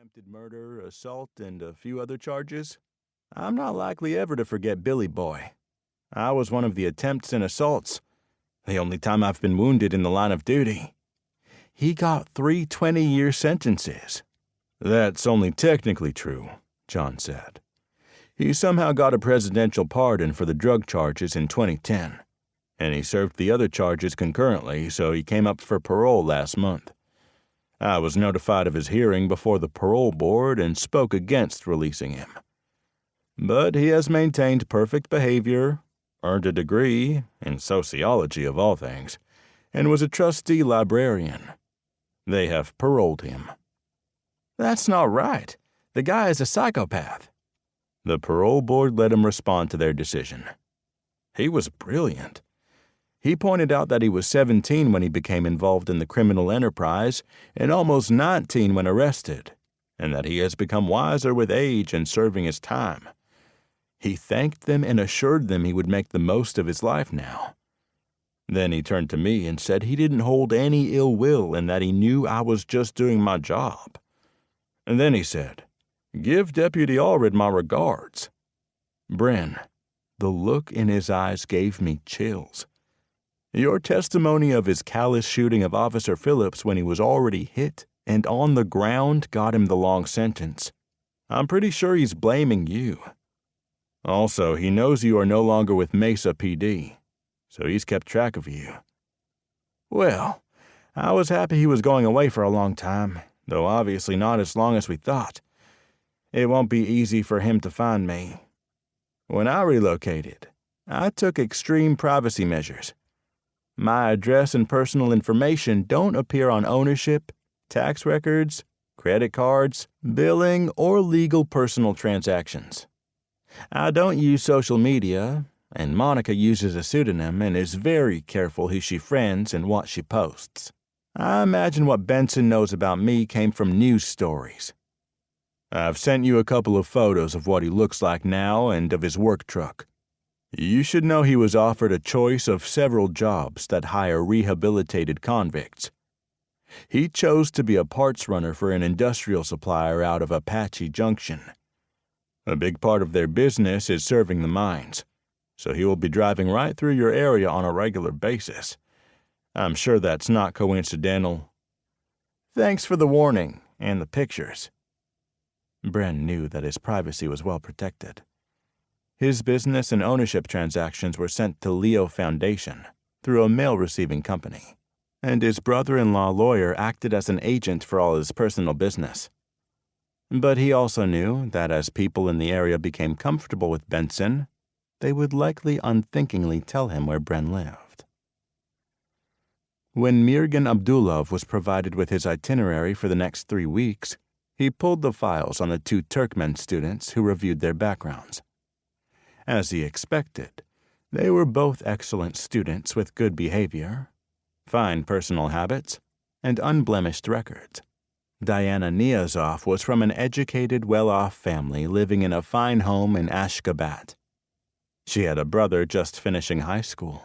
attempted murder, assault, and a few other charges. I'm not likely ever to forget Billy Boy. I was one of the attempts and assaults, the only time I've been wounded in the line of duty. He got 3 20-year sentences. That's only technically true, John said. He somehow got a presidential pardon for the drug charges in 2010, and he served the other charges concurrently, so he came up for parole last month. I was notified of his hearing before the parole board and spoke against releasing him. But he has maintained perfect behavior, earned a degree, in sociology of all things, and was a trustee librarian. They have paroled him. That's not right. The guy is a psychopath. The parole board let him respond to their decision. He was brilliant. He pointed out that he was 17 when he became involved in the criminal enterprise and almost 19 when arrested, and that he has become wiser with age and serving his time. He thanked them and assured them he would make the most of his life now. Then he turned to me and said he didn't hold any ill will and that he knew I was just doing my job. And then he said, "Give Deputy Allred my regards." Bren, the look in his eyes gave me chills. Your testimony of his callous shooting of Officer Phillips when he was already hit and on the ground got him the long sentence. I'm pretty sure he's blaming you. Also, he knows you are no longer with Mesa PD, so he's kept track of you. Well, I was happy he was going away for a long time, though obviously not as long as we thought. It won't be easy for him to find me. When I relocated, I took extreme privacy measures. My address and personal information don't appear on ownership, tax records, credit cards, billing, or legal personal transactions. I don't use social media, and Monica uses a pseudonym and is very careful who she friends and what she posts. I imagine what Benson knows about me came from news stories. I've sent you a couple of photos of what he looks like now and of his work truck. You should know he was offered a choice of several jobs that hire rehabilitated convicts. He chose to be a parts runner for an industrial supplier out of Apache Junction. A big part of their business is serving the mines, so he will be driving right through your area on a regular basis. I'm sure that's not coincidental. Thanks for the warning and the pictures. Bren knew that his privacy was well protected. His business and ownership transactions were sent to Leo Foundation through a mail-receiving company, and his brother-in-law lawyer acted as an agent for all his personal business. But he also knew that as people in the area became comfortable with Benson, they would likely unthinkingly tell him where Bren lived. When Mirgan Abdulov was provided with his itinerary for the next 3 weeks, he pulled the files on the 2 Turkmen students who reviewed their backgrounds. As he expected, they were both excellent students with good behavior, fine personal habits, and unblemished records. Diana Niazov was from an educated, well-off family living in a fine home in Ashgabat. She had a brother just finishing high school.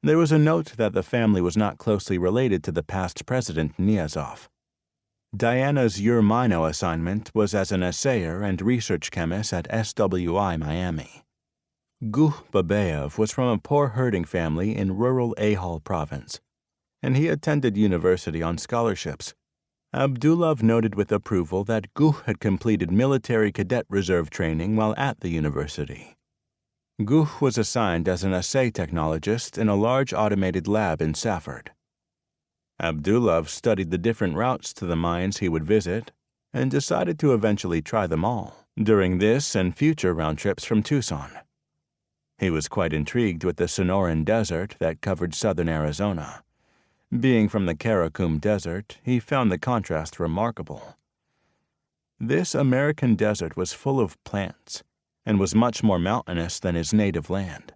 There was a note that the family was not closely related to the past president Niazov. Diana's Urmino assignment was as an assayer and research chemist at SWI Miami. Guh Babayev was from a poor herding family in rural Ahal province, and he attended university on scholarships. Abdulov noted with approval that Guh had completed military cadet reserve training while at the university. Guh was assigned as an assay technologist in a large automated lab in Safford. Abdulov studied the different routes to the mines he would visit and decided to eventually try them all during this and future round trips from Tucson. He was quite intrigued with the Sonoran Desert that covered southern Arizona. Being from the Karakum Desert, he found the contrast remarkable. This American desert was full of plants and was much more mountainous than his native land.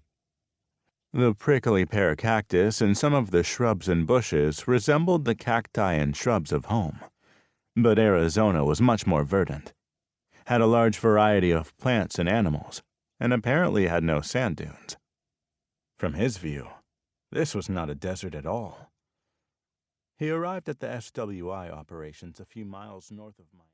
The prickly pear cactus and some of the shrubs and bushes resembled the cacti and shrubs of home, but Arizona was much more verdant, had a large variety of plants and animals, and apparently had no sand dunes. From his view, this was not a desert at all. He arrived at the SWI operations a few miles north of Miami.